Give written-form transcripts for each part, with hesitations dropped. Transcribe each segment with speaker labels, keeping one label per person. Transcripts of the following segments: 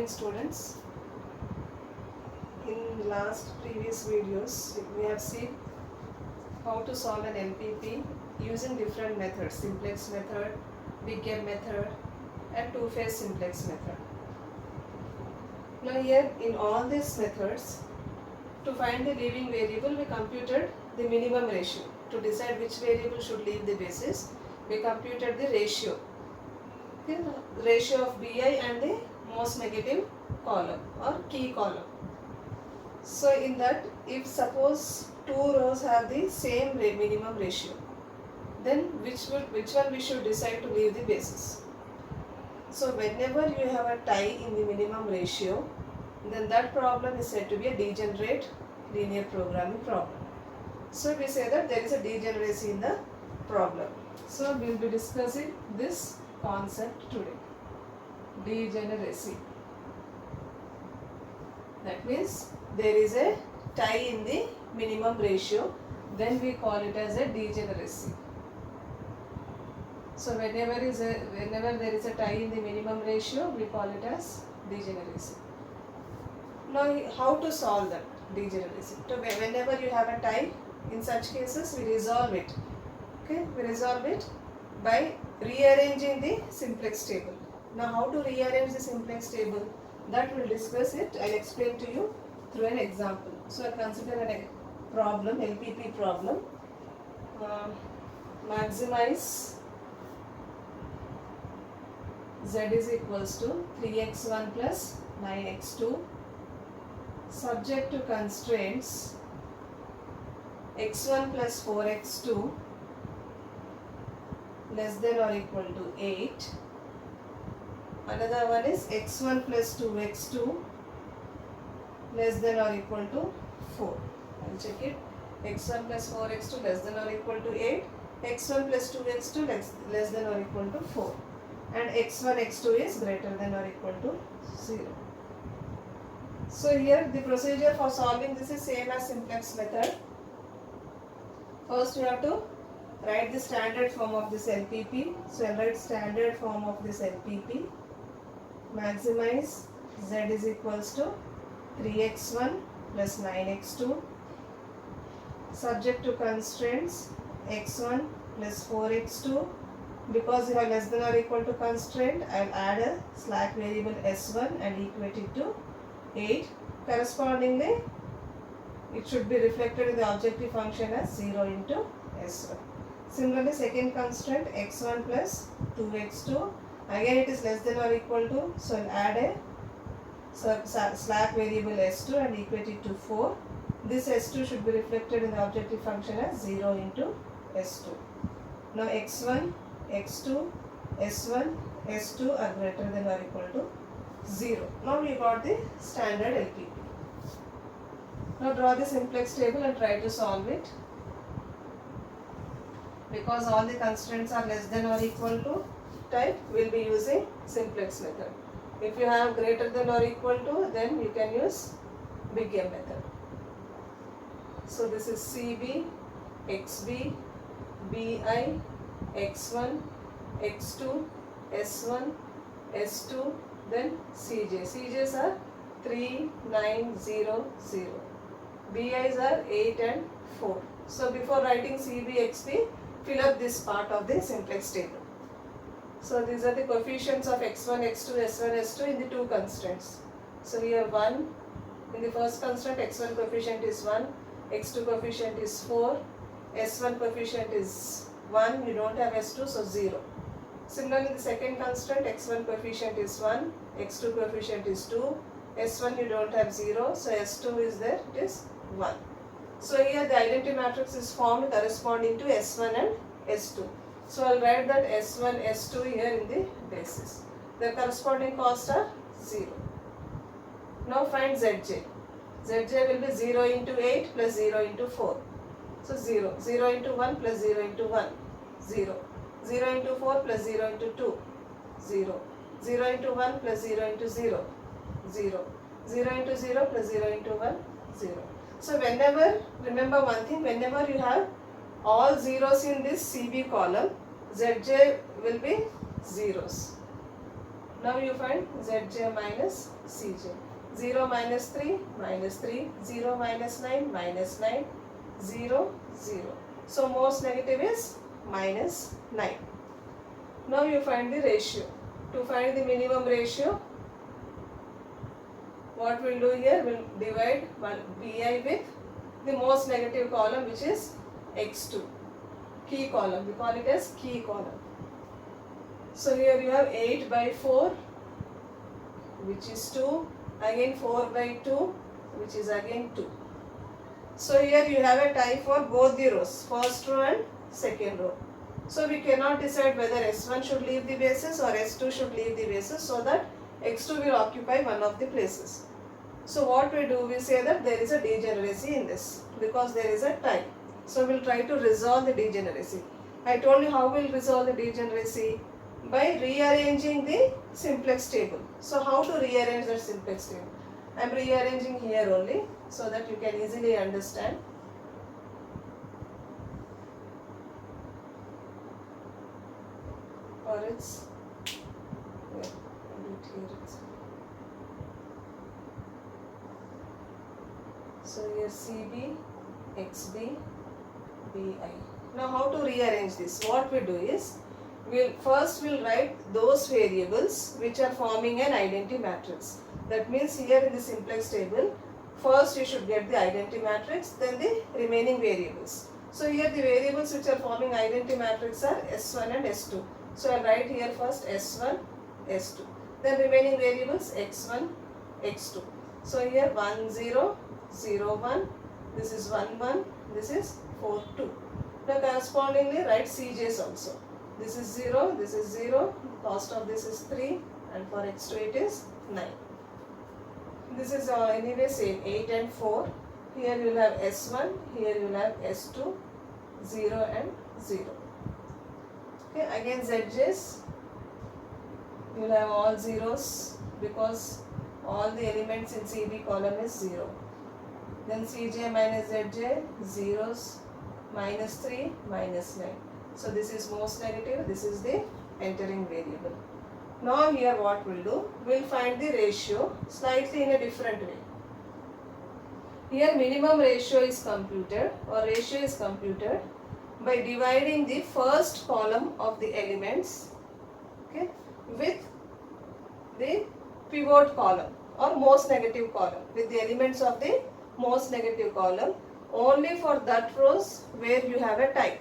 Speaker 1: morning, students. In last previous videos we have seen how to solve an LPP using different methods: simplex method, big M method and two-phase simplex method. Now here in all these methods, to find the leaving variable we computed the minimum ratio. To decide which variable should leave the basis, we computed the ratio. Okay, the ratio of BI and the most negative column or key column. So in that, if suppose two rows have the same minimum ratio, then which one we should decide to leave the basis. So whenever you have a tie in the minimum ratio, then that problem is said to be a degenerate linear programming problem. So we say that there is a degeneracy in the problem. So we will be discussing this concept today. Degeneracy. That means there is a tie in the minimum ratio, then we call it as a degeneracy. So whenever there is a tie in the minimum ratio, we call it as degeneracy. Now how to solve that degeneracy? So whenever you have a tie, in such cases we resolve it. Okay, we resolve it by rearranging the simplex table. Now how to rearrange the simplex table? That we'll discuss it. I'll explain to you through an example. So I consider a problem, LPP problem. Maximize z is equals to 3x1 plus 9x2 subject to constraints x1 plus 4x2 less than or equal to 8. Another one is x1 plus 2x2 less than or equal to 4. I'll check it. x1 plus 4x2 less than or equal to 8. x1 plus 2x2 less than or equal to 4. And x1, x2 is greater than or equal to 0. So here the procedure for solving this is same as simplex method. First you have to write the standard form of this LPP. So I'll write standard form of this LPP. Maximize z is equals to 3x1 plus 9x2 subject to constraints x1 plus 4x2. Because you have less than or equal to constraint, I will add a slack variable s1 and equate it to 8. Correspondingly, it should be reflected in the objective function as 0 into s1. Similarly, second constraint x1 plus 2x2. Again it is less than or equal to, so I will add a slack variable s2 and equate it to 4. This s2 should be reflected in the objective function as 0 into s2. Now x1, x2, s1, s2 are greater than or equal to 0. Now we got the standard LPP. Now draw the simplex table and try to solve it. Because all the constraints are less than or equal to type, we will be using simplex method. If you have greater than or equal to, then you can use big M method. So this is CB, XB, BI, X1, X2, S1, S2, then CJ. CJs are 3, 9, 0, 0. BIs are 8 and 4. So before writing CB, XB, fill up this part of the simplex table. So these are the coefficients of x1, x2, s1, s2 in the two constraints. So here 1, in the first constraint x1 coefficient is 1, x2 coefficient is 4, s1 coefficient is 1, you don't have s2, so 0. Similarly, in the second constraint x1 coefficient is 1, x2 coefficient is 2, s1 you don't have 0, so s2 is there, it is 1. So here the identity matrix is formed corresponding to s1 and s2. So I will write that s1, s2 here in the basis. The corresponding costs are 0. Now find zj. Zj will be 0 into 8 plus 0 into 4. So 0. 0 into 1 plus 0 into 1. 0. 0 into 4 plus 0 into 2. 0. 0 into 1 plus 0 into 0. 0. 0 into 0 plus 0 into 1. 0. So whenever, remember one thing, whenever you have all zeros in this CB column, Zj will be zeros. Now you find Zj minus Cj. 0 minus 3 minus 3, 0 minus 9 minus 9, 0, 0. So most negative is minus 9. Now you find the ratio. To find the minimum ratio, what we'll do here, we'll divide Bi with the most negative column, which is x2, key column. We call it as key column. So here you have 8 by 4, which is 2, again 4 by 2, which is again 2. So here you have a tie for both the rows, first row and second row. So we cannot decide whether S1 should leave the basis or S2 should leave the basis, so that X2 will occupy one of the places. So what we do, we say that there is a degeneracy in this because there is a tie. So we'll try to resolve the degeneracy. I told you how we'll resolve the degeneracy, by rearranging the simplex table. So how to rearrange the simplex table? I am rearranging here only so that you can easily understand. Or it's, yeah, I'll do it here itself. So here CB, XB, BI. Now how to rearrange this? What we do is, we'll write those variables which are forming an identity matrix. That means here in the simplex table, first you should get the identity matrix, then the remaining variables. So here the variables which are forming identity matrix are S1 and S2. So I'll write here first S1, S2. Then remaining variables X1, X2. So here 1, 0, 0, 1, this is 1, 1, this is 4, 2. Now correspondingly write Cj's also. This is 0, this is 0, cost of this is 3, and for X2 it is 9. This is anyway same, 8 and 4. Here you will have S1, here you will have S2, 0 and 0. Okay, again Zj's, you will have all zeros because all the elements in CB column is 0. Then Cj minus Zj, zeros, minus 3, minus 9. So this is most negative, this is the entering variable. Now here what we'll do, we'll find the ratio slightly in a different way. Here minimum ratio is computed, or ratio is computed by dividing the first column of the elements, okay, with the pivot column or most negative column, with the elements of the most negative column only for that rows where you have a tie.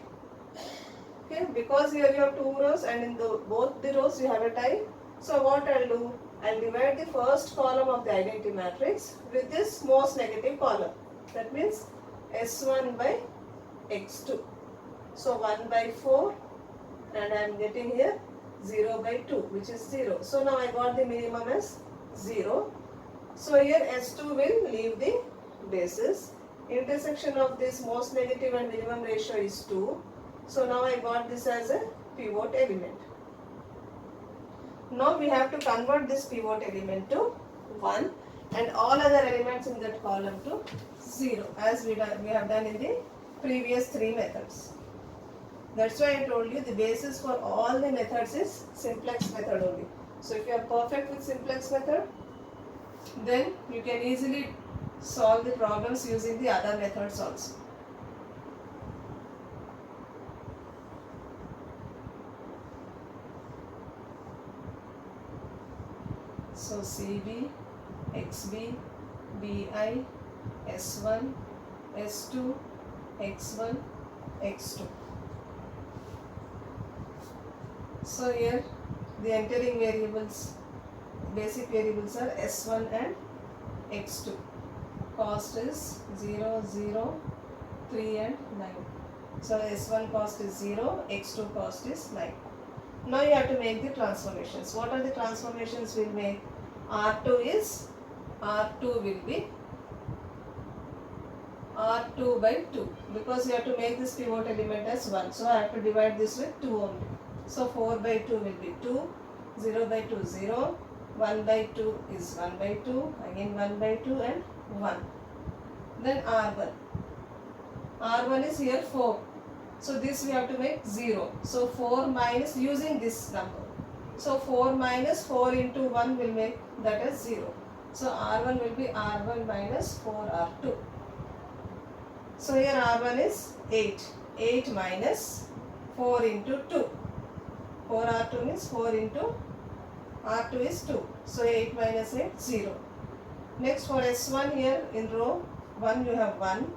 Speaker 1: Okay, because here you have two rows and in both the rows you have a tie. So what I'll do, I'll divide the first column of the identity matrix with this most negative column. That means S1 by X2. So 1 by 4, and I am getting here 0 by 2, which is 0. So now I got the minimum as 0. So here S2 will leave the basis. Intersection of this most negative and minimum ratio is 2. So now I got this as a pivot element. Now we have to convert this pivot element to 1 and all other elements in that column to 0, as we have done in the previous 3 methods. That's why I told you the basis for all the methods is simplex method only. So if you are perfect with simplex method, then you can easily solve the problems using the other methods also. So CB, XB, BI, S1, S2, X1, X2. So here the entering variables, basic variables are S1 and X2. Cost is 0, 0, 3 and 9. So S1 cost is 0, X2 cost is 9. Now you have to make the transformations. What are the transformations we'll make? R2 will be R2 by 2, because you have to make this pivot element as 1. So I have to divide this with 2 only. So 4 by 2 will be 2, 0 by 2 0, 1 by 2 is 1 by 2, again 1 by 2 and 1. Then R1. R1 is here 4. So this we have to make 0. So 4 minus using this number. So 4 minus 4 into 1 will make that as 0. So R1 will be R1 minus 4R2. So here R1 is 8. 8 minus 4 into 2. 4R2 means 4 into R2 is 2. So 8 minus 8, 0. Next for S1 here in row 1 you have 1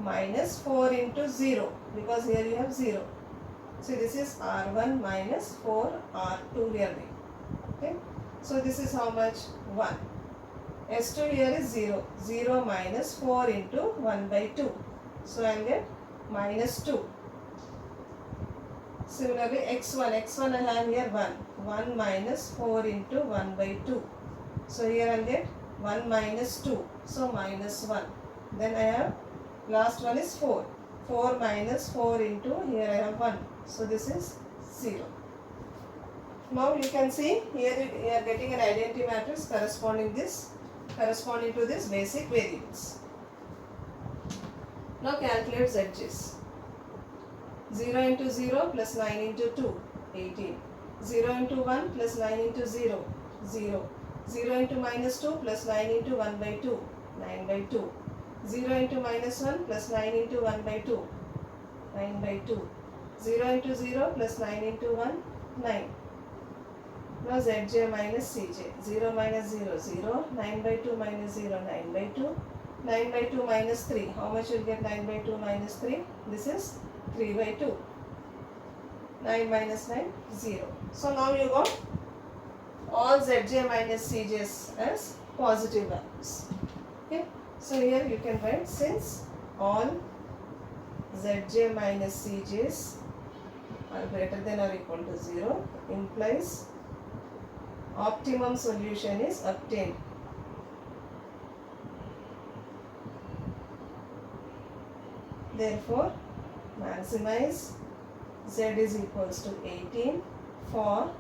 Speaker 1: minus 4 into 0 because here you have 0. So this is R1 minus 4R2 really. Okay. So this is how much? 1. S2 here is 0. 0 minus 4 into 1 by 2. So I will get minus 2. Similarly x1 I have here 1. 1 minus 4 into 1 by 2. So here I will get 1 minus 2. So minus 1. Then I have last one is 4. 4 minus 4 into here I have 1. So this is 0. Now you can see here you are getting an identity matrix corresponding to this basic variables. Now calculate ZGs. 0 into 0 plus 9 into 2, 18. 0 into 1 plus 9 into 0, 0. 0 into minus 2 plus 9 into 1 by 2, 9 by 2. 0 into minus 1 plus 9 into 1 by 2, 9 by 2. 0 into 0 plus 9 into 1, 9. Now Zj minus Cj. 0 minus 0, 0. 9 by 2 minus 0, 9 by 2. 9 by 2 minus 3. How much will get 9 by 2 minus 3? This is 3 by 2. 9 minus 9, 0. So now you got all Zj minus Cj's as positive values. Okay. So here you can write since all Zj minus Cj's are greater than or equal to 0 implies optimum solution is obtained. Therefore, maximize Z is equals to 18 for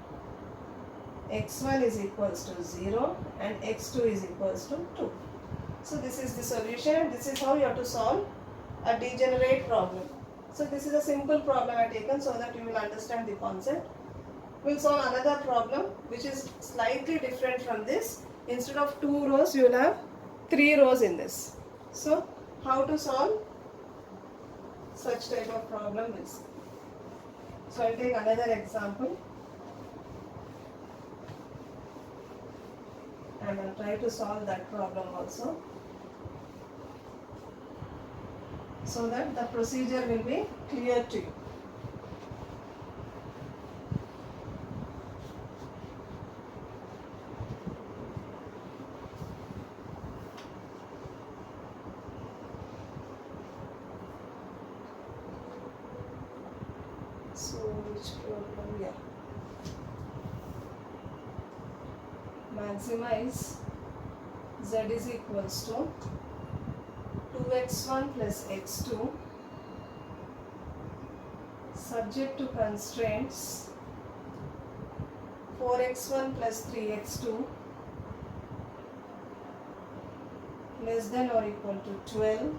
Speaker 1: x1 is equals to 0 and x2 is equals to 2. So this is the solution and this is how you have to solve a degenerate problem. So this is a simple problem I have taken so that you will understand the concept. We will solve another problem which is slightly different from this. Instead of 2 rows you will have 3 rows in this. So how to solve such type of problem we'll see. So I will take another example and I will try to solve that problem also, so that the procedure will be clear to you. So which problem? Yeah. Maximize Z is equals to 2x1 plus x2 subject to constraints 4x1 plus 3x2 less than or equal to 12,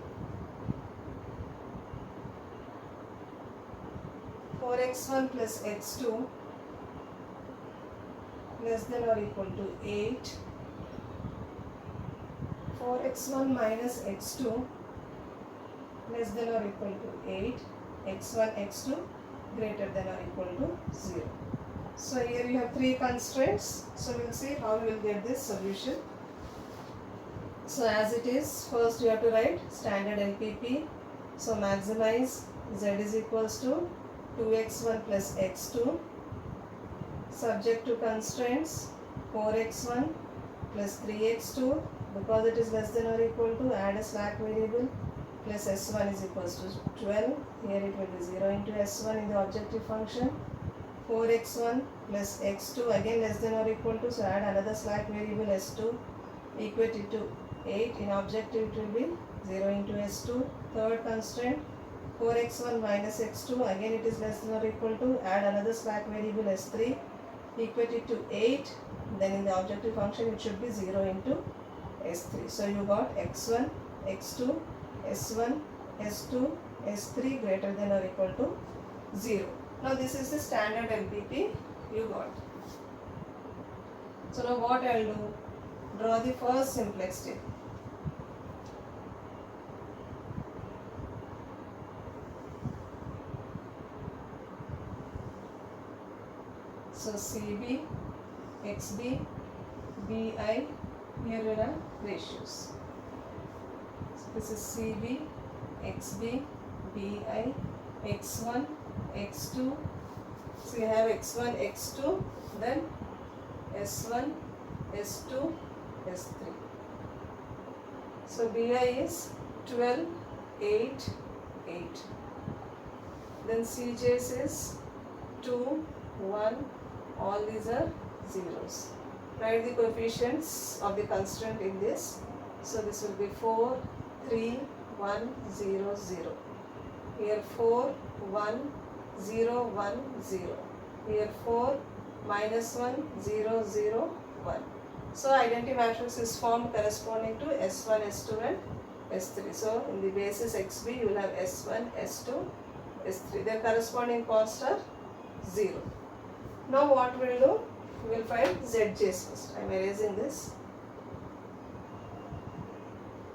Speaker 1: 4x1 plus x2 less than or equal to 8, 4x1 minus x2 less than or equal to 8, x1, x2 greater than or equal to 0. So here you have 3 constraints. So we will see how we will get this solution. So as it is, first you have to write standard LPP. So maximize Z is equals to 2x1 plus x2 subject to constraints 4x1 plus 3x2, because it is less than or equal to, add a slack variable, plus s1 is equals to 12. Here it will be 0 into s1 in the objective function. 4x1 plus x2 again less than or equal to, so add another slack variable s2 equated to 8. In objective it will be 0 into s2. Third constraint 4x1 minus x2, again it is less than or equal to, add another slack variable s3 equated to 8. Then in the objective function it should be 0 into s3. So you got x1, x2, s1, s2, s3 greater than or equal to 0. Now this is the standard LPP you got. So now what I'll do, draw the first simplex table. So CB, XB, BI, here we have ratios. So this is CB, XB, BI, X1, X2. So you have X1, X2, then S1, S2, S3. So BI is 12, 8, 8. Then CJs is 2, 1, all these are zeros. Write the coefficients of the constraint in this. So this will be 4, 3, 1, 0, 0. Here 4, 1, 0, 1, 0. Here 4, minus 1, 0, 0, 1. So identity matrix is formed corresponding to S1, S2 and S3. So in the basis XB you will have S1, S2, S3. Their corresponding costs are 0. Now what we will do? We will find ZJs first. I am erasing this.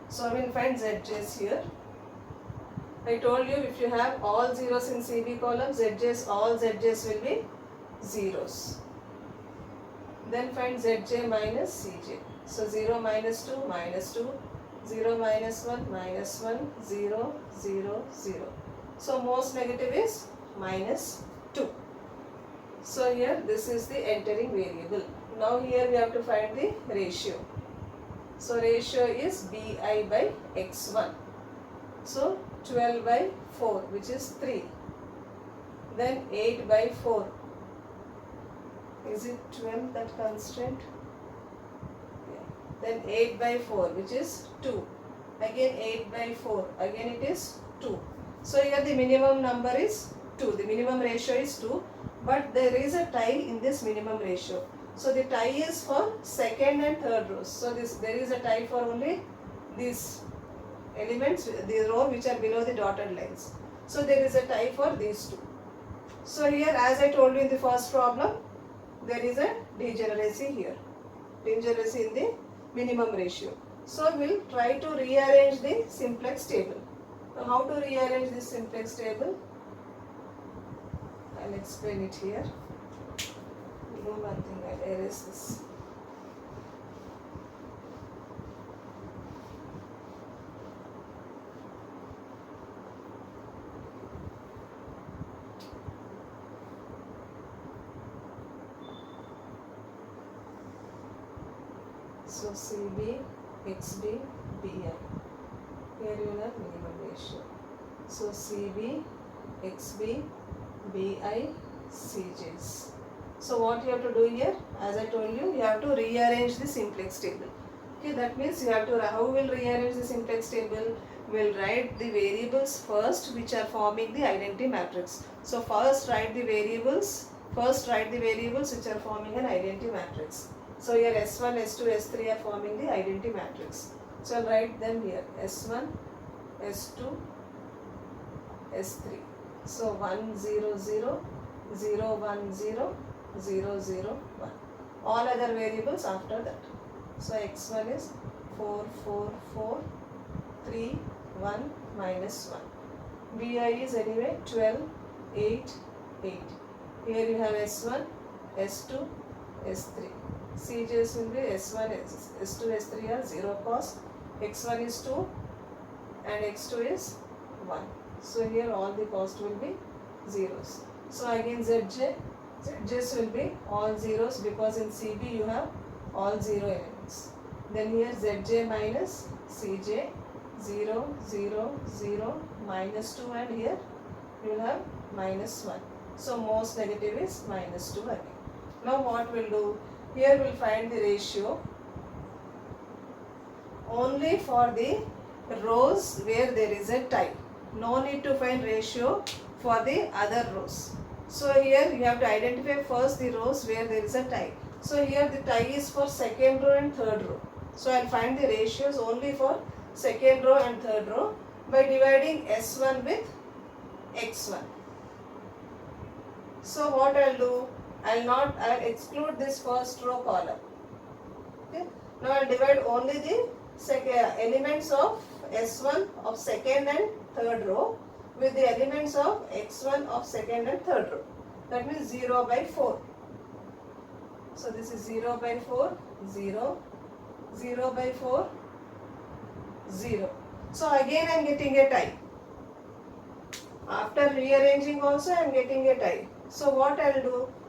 Speaker 1: So we will find ZJs here. I told you if you have all zeros in CB column, ZJs, all ZJs will be zeros. Then find Zj minus Cj. So 0 minus 2, minus 2, 0 minus 1, minus 1, 0, 0, 0. So most negative is minus 2. So here this is the entering variable. Now here we have to find the ratio. So ratio is Bi by X1. So 12 by 4, which is 3. Then 8 by 4. Is it 12 that constraint? Yeah. Then 8 by 4, which is 2. Again 8 by 4. Again it is 2. So here the minimum number is 2. The minimum ratio is 2. But there is a tie in this minimum ratio. So the tie is for second and third rows. So there is a tie for only these elements, the row which are below the dotted lines. So there is a tie for these two. So here, as I told you in the first problem, there is a degeneracy here. Degeneracy in the minimum ratio. So we'll try to rearrange the simplex table. Now how to rearrange this simplex table? I'll explain it here. Do one thing, I'll erase this. So CB, XB, BI. Here you have minimum ratio. So CB, XB, BI, CJs. So what you have to do here? As I told you, you have to rearrange the simplex table. Okay, that means you have to, how we will rearrange the simplex table? We will write the variables first which are forming the identity matrix. So first write the variables which are forming an identity matrix. So here S1, S2, S3 are forming the identity matrix. So I'll write them here. S1, S2, S3. So 1, 0, 0, 0, 1, 0, 0, 0, 1. All other variables after that. So X1 is 4, 4, 4, 3, 1, minus 1. BI is anyway 12, 8, 8. Here you have S1, S2, S3. CJs will be S1, S2, S3 are 0 cost. X1 is 2 and X2 is 1. So here all the cost will be zeros. So again ZJs will be all zeros because in CB you have all 0 elements. Then here Zj minus Cj 0, 0, 0, minus 2 and here you will have minus 1. So most negative is minus 2 again. Now what we'll do? Here we'll find the ratio only for the rows where there is a tie. No need to find ratio for the other rows. So here you have to identify first the rows where there is a tie. So here the tie is for second row and third row. So I'll find the ratios only for second row and third row by dividing S1 with X1. So what I'll do? I'll exclude this first row column. Okay. Now I'll divide only the elements of S1 of second and third row with the elements of X1 of second and third row. That means 0 by 4. So this is 0 by 4, 0, 0 by 4, 0. So again I am getting a tie. After rearranging also I am getting a tie. So what I will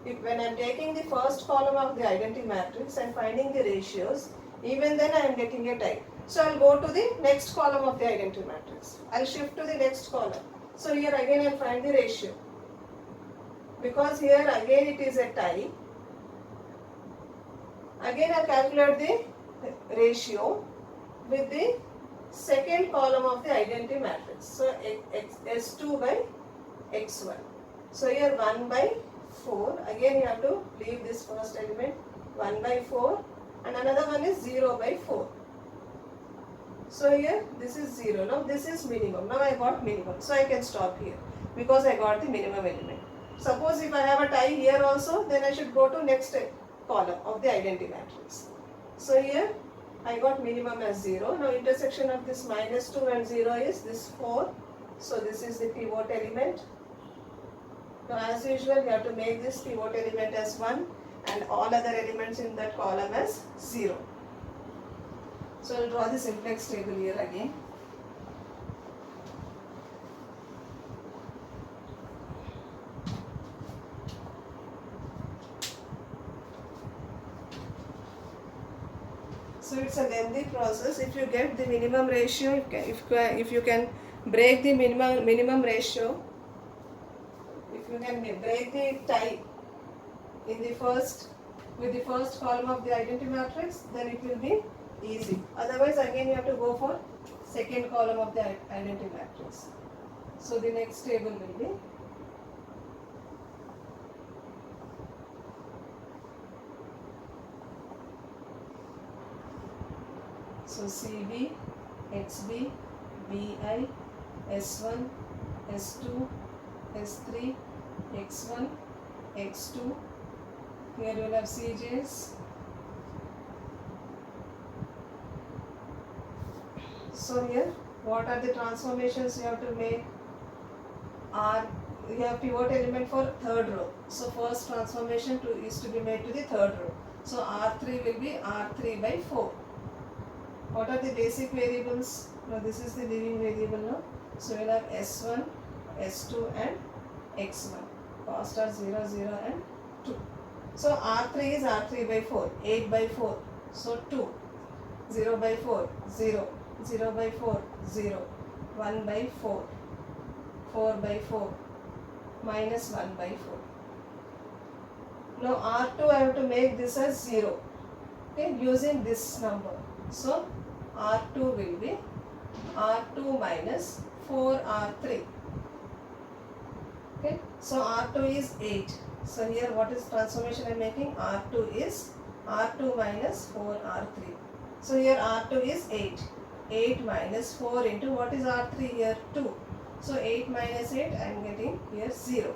Speaker 1: do, when I am taking the first column of the identity matrix and finding the ratios, even then I am getting a tie. So I will go to the next column of the identity matrix. I will shift to the next column. So here again I will find the ratio. Because here again it is a tie. Again I will calculate the ratio with the second column of the identity matrix. So S2 by X1. So here 1 by 4. Again you have to leave this first element 1 by 4 and another one is 0 by 4. So here this is 0. Now this is minimum. Now I got minimum. So I can stop here because I got the minimum element. Suppose if I have a tie here also, then I should go to next column of the identity matrix. So here I got minimum as 0. Now intersection of this minus 2 and 0 is this 4. So this is the pivot element. Now as usual you have to make this pivot element as 1 and all other elements in that column as 0. So I will draw the simplex table here again. So it's a lengthy process. If you get the minimum ratio, if you can break the minimum ratio, if you can break the tie in the first with the first column of the identity matrix, then it will be easy. Otherwise, again you have to go for second column of the identity matrix. So the next table will be so CB, XB, BI, S1, S2, S3, X1, X2. Here you will have CJs. So here, what are the transformations you have to make? You have pivot element for third row. So first transformation is to be made to the third row. So R3 will be R3 by 4. What are the basic variables? Now this is the living variable now. So we will have S1, S2 and X1. Cost are 0, 0 and 2. So R3 is R3 by 4, 8 by 4. So 2, 0 by 4, 0, 0 by 4, 0, 1 by 4, 4 by 4, minus 1 by 4. Now R2 I have to make this as 0, okay, using this number. So R2 will be R2 minus 4R3. Okay, so R2 is 8. So here what is transformation I am making? R2 is R2 minus 4R3. So here R2 is 8. 8 minus 4 into what is R3 here? 2. So 8 minus 8 I am getting here 0.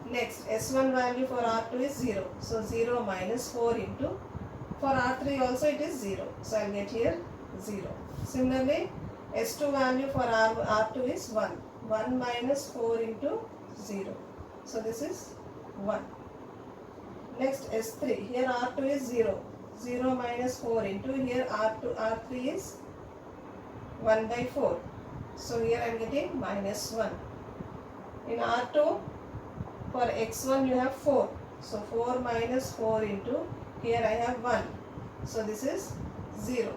Speaker 1: Next S1 value for R2 is 0. So 0 minus 4 into, for R3 also it is 0. So I will get here 0. Similarly S2 value for R2 is 1. 1 minus 4 into 0. So this is 1. Next S3. Here R2 is 0. 0 minus 4 into, here R3 is 1 by 4. So here I am getting minus 1. In R2 for X1 you have 4. So 4 minus 4 into, here I have 1. So this is 0.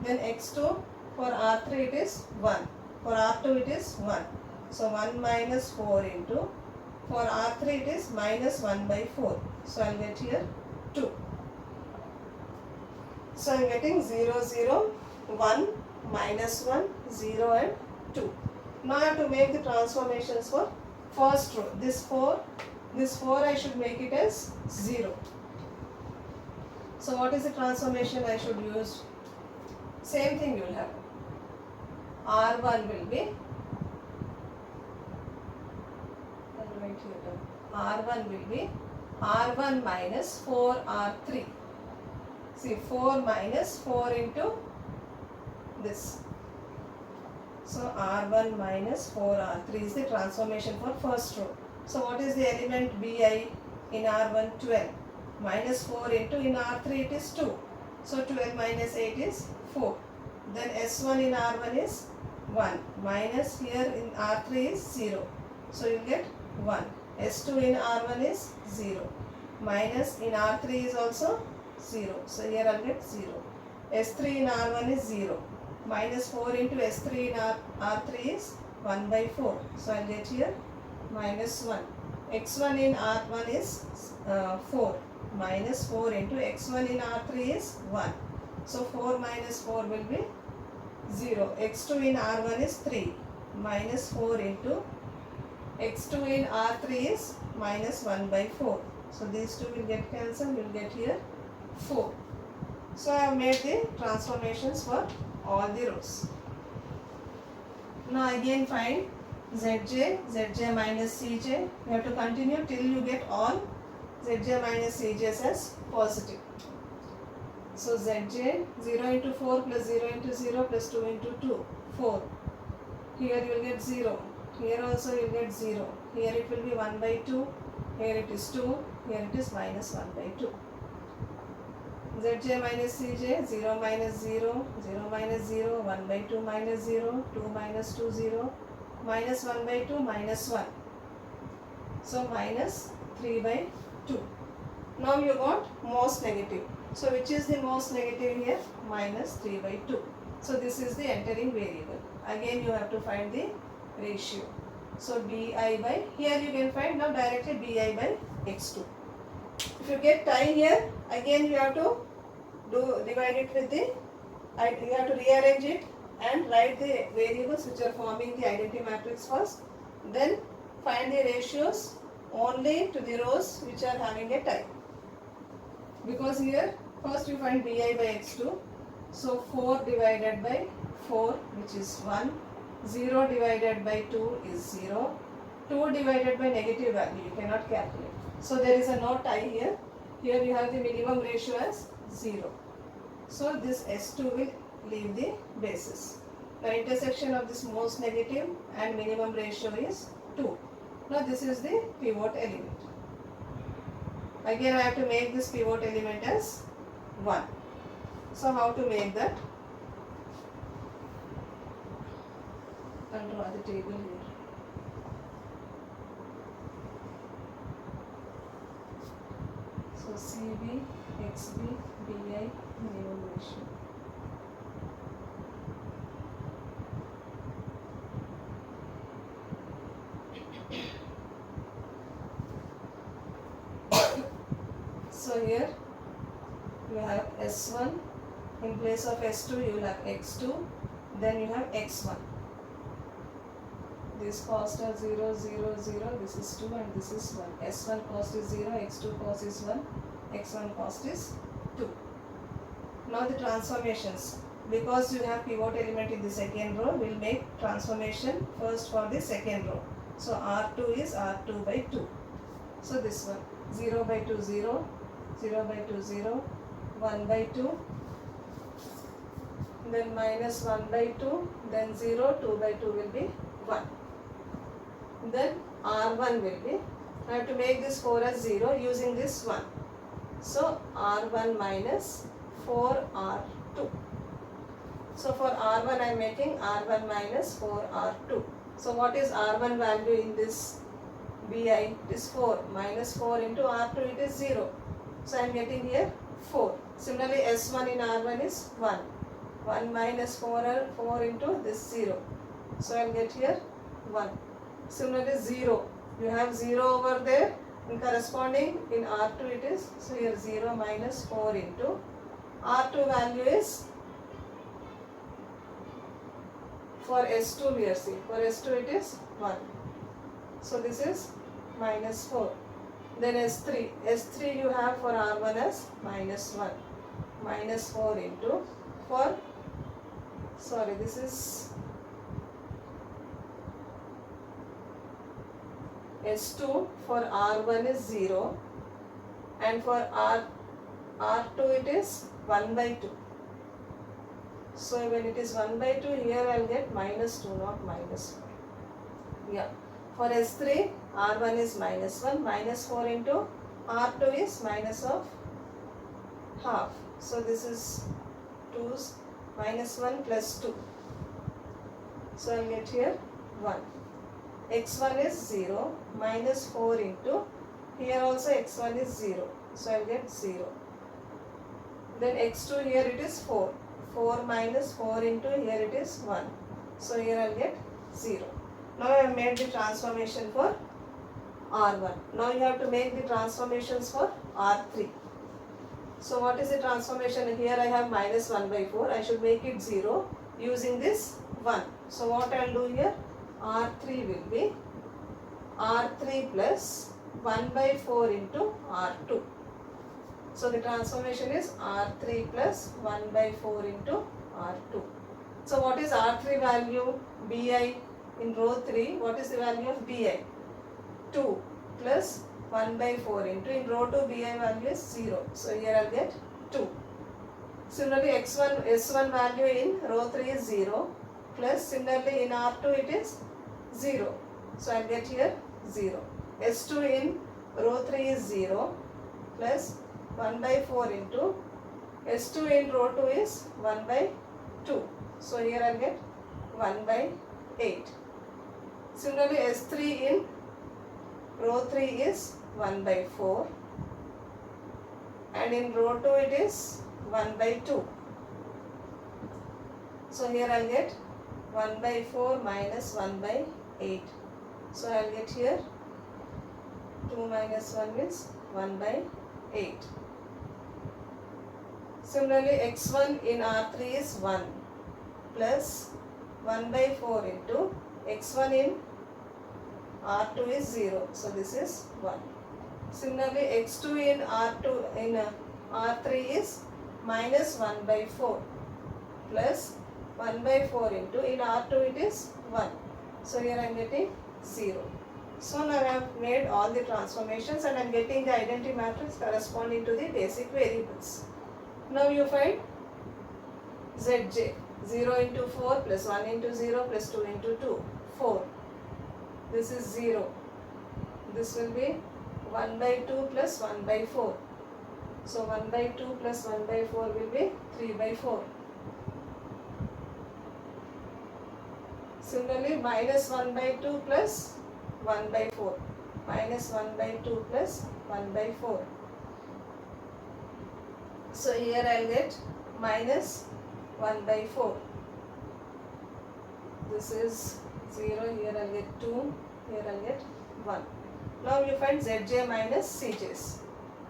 Speaker 1: Then X2 for R3 it is 1. For R2 it is 1. So 1 minus 4 into, for R3 it is minus 1 by 4. So I will get here 2. So I am getting 0, 0, 1, minus 1, 0 and 2. Now I have to make the transformations for first row. This 4 I should make it as 0. So what is the transformation I should use? Same thing you will have. R1 will be, I will write here down. R1 will be R1 minus 4R3. See, 4 minus 4 into this. So R1 minus 4R3 is the transformation for first row. So what is the element Bi in R1? 12. Minus 4 into, in R3 it is 2. So 12 minus 8 is 4. Then S1 in R1 is 1. Minus here in R3 is 0. So you get 1. S2 in R1 is 0. Minus in R3 is also 0. So here I'll get 0. S3 in R1 is 0. Minus 4 into S3 in R3 is 1 by 4. So I'll get here minus 1. X1 in R1 is 4. Minus 4 into X1 in R3 is 1. So 4 minus 4 will be 0. X2 in R1 is 3. Minus 4 into X2 in R3 is minus 1 by 4. So these two will get cancelled. You will get here 4. So I have made the transformations for all the rows. Now again find Zj, Zj minus Cj. You have to continue till you get all Zj minus Cj's as positive. So Zj 0 into 4 plus 0 into 0 plus 2 into 2, 4. Here you will get 0. Here also you will get 0. Here it will be 1 by 2. Here it is 2. Here it is minus 1 by 2. Zj minus Cj, 0 minus 0, 0 minus 0, 1 by 2 minus 0, 2 minus 2, 0, minus 1 by 2, minus 1. So minus 3 by 2. Now you got most negative. So which is the most negative here? Minus 3 by 2. So this is the entering variable. Again you have to find the ratio. So Bi by, here you can find now directly Bi by x2. If you get tie here, again you have to divide it with the, you have to rearrange it and write the variables which are forming the identity matrix first. Then find the ratios only to the rows which are having a tie. Because here first you find Bi by x2. So 4 divided by 4 which is 1. 0 divided by 2 is 0. 2 divided by negative value you cannot calculate. So there is a no tie here. Here you have the minimum ratio as 0. So this S2 will leave the basis. The intersection of this most negative and minimum ratio is 2. Now this is the pivot element. Again I have to make this pivot element as 1. So how to make that? I'll draw the table here. So CB, XB, BI, minimum ratio. So here you have S1, in place of S2 you will have X2, then you have X1. This cost are 0, 0, 0, this is 2 and this is 1. S1 cost is 0, X2 cost is 1, X1 cost is 2. Now the transformations. Because you have pivot element in the second row, we will make transformation first for the second row. So R2 is R2 by 2. So this one, 0 by 2, 0, 0 by 2, 0, 1 by 2, then minus 1 by 2, then 0, 2 by 2 will be 1. Then R1 will be, I have to make this 4 as 0 using this 1. So R1 minus 4R2. So for R1 I am making R1 minus 4R2. So what is R1 value in this Bi? It is 4. Minus 4 into R2 it is 0. So I am getting here 4. Similarly S1 in R1 is 1. 1 minus 4 into this 0. So I will get here 1. Similarly 0. You have 0 over there. In corresponding in R2 it is. So here 0 minus 4 into R2 value is, for S2 we are seeing. For S2 it is 1. So this is minus 4. Then S3. S3 you have for R1 as minus 1. Minus 4 into, for, sorry, this is S2 for R1 is 0. and for R2 it is 1 by 2. So when it is 1 by 2, here I will get minus 2, not minus 4. Yeah. For S3, R1 is minus 1, minus 4 into R2 is minus of half. So this is 2's minus 1 plus 2. So I will get here 1. X1 is 0, minus 4 into, here also X1 is 0. So I will get 0. Then X2 here it is 4. 4 minus 4 into, here it is 1. So here I will get 0. Now I have made the transformation for R1. Now you have to make the transformations for R3. So what is the transformation? Here I have minus 1 by 4. I should make it 0 using this 1. So what I will do here? R3 will be R3 plus 1 by 4 into R2. So the transformation is R3 plus 1 by 4 into R2. So what is R3 value? Bi in row 3. What is the value of Bi? 2 plus 1 by 4 into, in row 2 Bi value is 0. So here I will get 2. Similarly S1 value in row 3 is 0 plus similarly in R2 it is 0. So I will get here 0. S2 in row 3 is 0 plus 1 by 4 into, S2 in row 2 is 1 by 2. So here I will get 1 by 8. Similarly S3 in row 3 is 1 by 4 and in row 2 it is 1 by 2. So here I will get 1 by 4 minus 1 by 8. So I will get here 2 minus 1 is 1 by 8. Similarly X1 in R3 is 1 plus 1 by 4 into X1 in R2 is 0. So this is 1. Similarly X2 in R3 is minus 1 by 4 plus 1 by 4 into, in R2 it is 1. So here I am getting 0. So now I have made all the transformations and I am getting the identity matrix corresponding to the basic variables. Now you find Zj. 0 into 4 plus 1 into 0 plus 2 into 2. 4. This is 0. This will be 1 by 2 plus 1 by 4. So 1 by 2 plus 1 by 4 will be 3 by 4. Similarly minus 1 by 2 plus 1 by 4. Minus 1 by 2 plus 1 by 4. So here I will get minus 1 by 4. This is 0, here I will get 2, here I will get 1. Now you find Zj minus Cj's.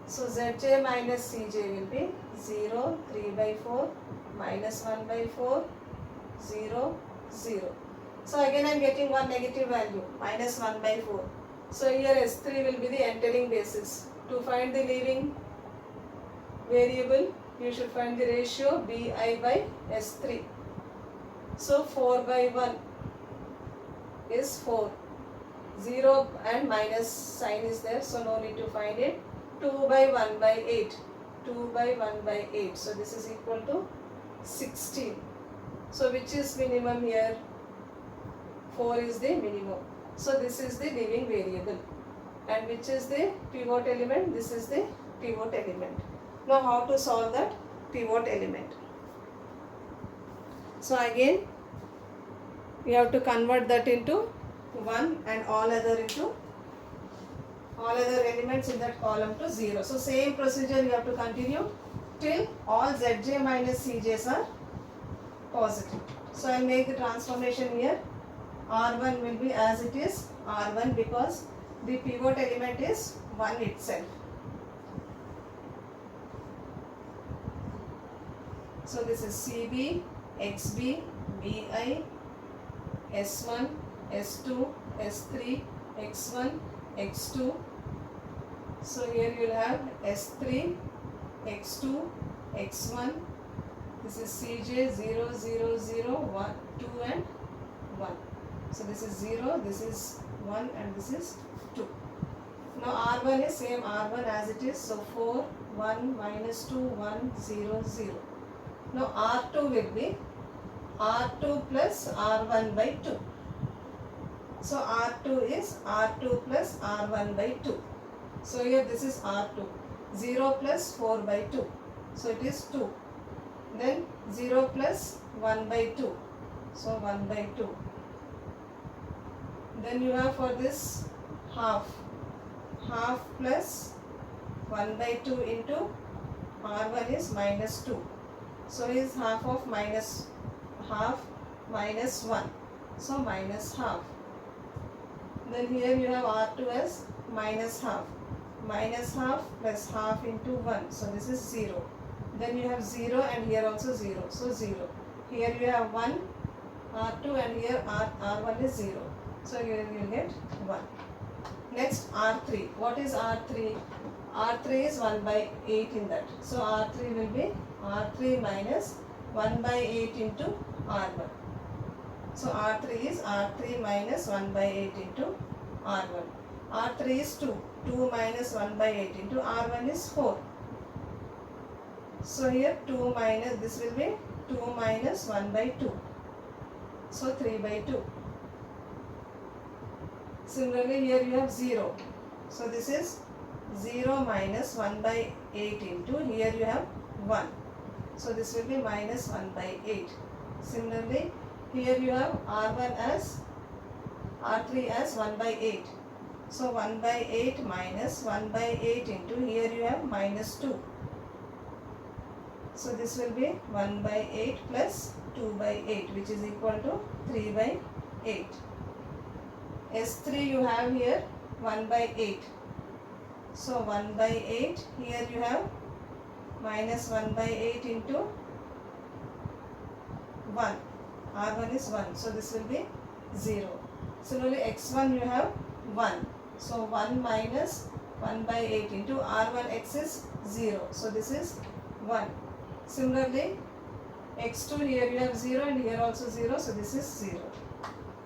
Speaker 1: So Zj minus Cj will be 0, 3 by 4, minus 1 by 4, 0, 0. So again I am getting one negative value, minus 1 by 4. So here S3 will be the entering basis. To find the leaving variable, you should find the ratio Bi by S3. So 4 by 1 is 4. 0 and minus sign is there, so no need to find it. 2 by 1 by 8. 2 by 1 by 8. So this is equal to 16. So which is minimum here? 4 is the minimum. So this is the leaving variable. And which is the pivot element? This is the pivot element. Now how to solve that pivot element? So again we have to convert that into 1 and all other elements in that column to 0. So same procedure you have to continue till all Zj minus Cj's are positive. So I will make the transformation here. R1 will be as it is R1 because the pivot element is 1 itself. So this is CB, XB, BI, S1, S2, S3, X1, X2. So here you will have S3, X2, X1. This is Cj 0, 0, 0, 1, 2 and 1. So this is 0, this is 1 and this is 2. Now R1 is same R1 as it is. So 4, 1, minus 2, 1, 0, 0. Now R2 will be R2 plus R1 by 2. So R2 is R2 plus R1 by 2. So here this is R2. 0 plus 4 by 2. So it is 2. Then 0 plus 1 by 2. So 1 by 2. Then you have for this half. Half plus 1 by 2 into R1 is minus 2. So is half of minus half minus 1. So minus half. Then here you have R2 as minus half. Minus half plus half into 1. So this is 0. Then you have 0 and here also 0. So 0. Here you have 1 R2 and here R1 is 0. So here you will get 1. Next R3. What is R3? R3 is 1 by 8 in that. So R3 will be R3 minus 1 by 8 into R1. So R3 is R3 minus 1 by 8 into R1. R3 is 2. 2 minus 1 by 8 into R1 is 4. So here 2 minus, this will be 2 minus 1 by 2. So 3 by 2. Similarly here you have 0. So this is 0 minus 1 by 8 into, here you have 1. So this will be minus 1 by 8. Similarly here you have R1 as, R3 as 1 by 8. So 1 by 8 minus 1 by 8 into, here you have minus 2. So this will be 1 by 8 plus 2 by 8, which is equal to 3 by 8. S3 you have here 1 by 8. So 1 by 8, here you have minus 1 by 8 into 1. R1 is 1. So this will be 0. Similarly x1 you have 1. So 1 minus 1 by 8 into R1x is 0. So this is 1. Similarly x2 here you have 0 and here also 0. So this is 0.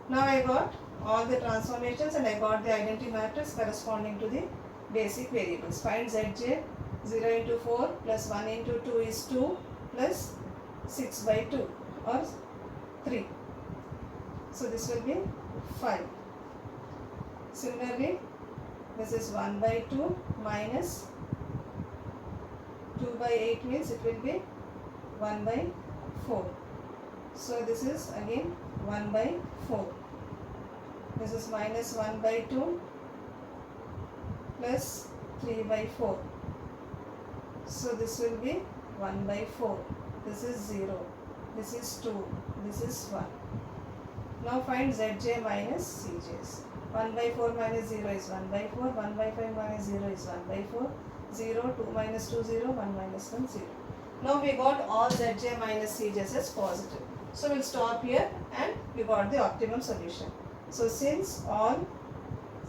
Speaker 1: Now I got all the transformations and I got the identity matrix corresponding to the basic variables. Find Zj. 0 into 4 plus 1 into 2 is 2 plus 6 by 2 or 3. So this will be 5. Similarly, this is 1 by 2 minus 2 by 8 means it will be 1 by 4. So this is again 1 by 4. This is minus 1 by 2 plus 3 by 4. So this will be 1 by 4. This is 0. This is 2. This is 1. Now find Zj minus Cj's. 1 by 4 minus 0 is 1 by 4. 1 by 5 minus 0 is 1 by 4. 0, 2 minus 2, 0. 1 minus 1, 0. Now we got all Zj minus Cj's as positive. So we'll stop here and we got the optimum solution. So since all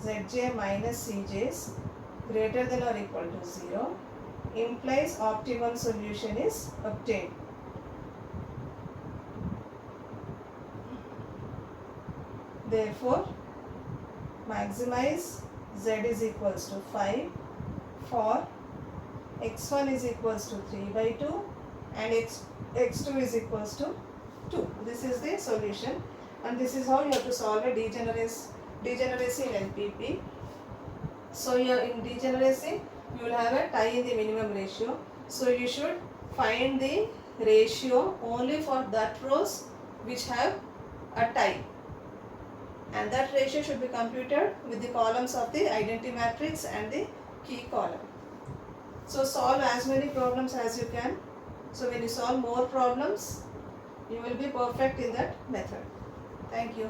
Speaker 1: Zj minus Cj's greater than or equal to 0 implies optimum solution is obtained. Therefore, maximize z is equals to 5 for x1 is equals to 3 by 2 and x2 is equals to 2. This is the solution and this is how you have to solve a degeneracy in NPP. So here in degeneracy you will have a tie in the minimum ratio. So you should find the ratio only for that rows which have a tie. And that ratio should be computed with the columns of the identity matrix and the key column. So solve as many problems as you can. So when you solve more problems, you will be perfect in that method. Thank you.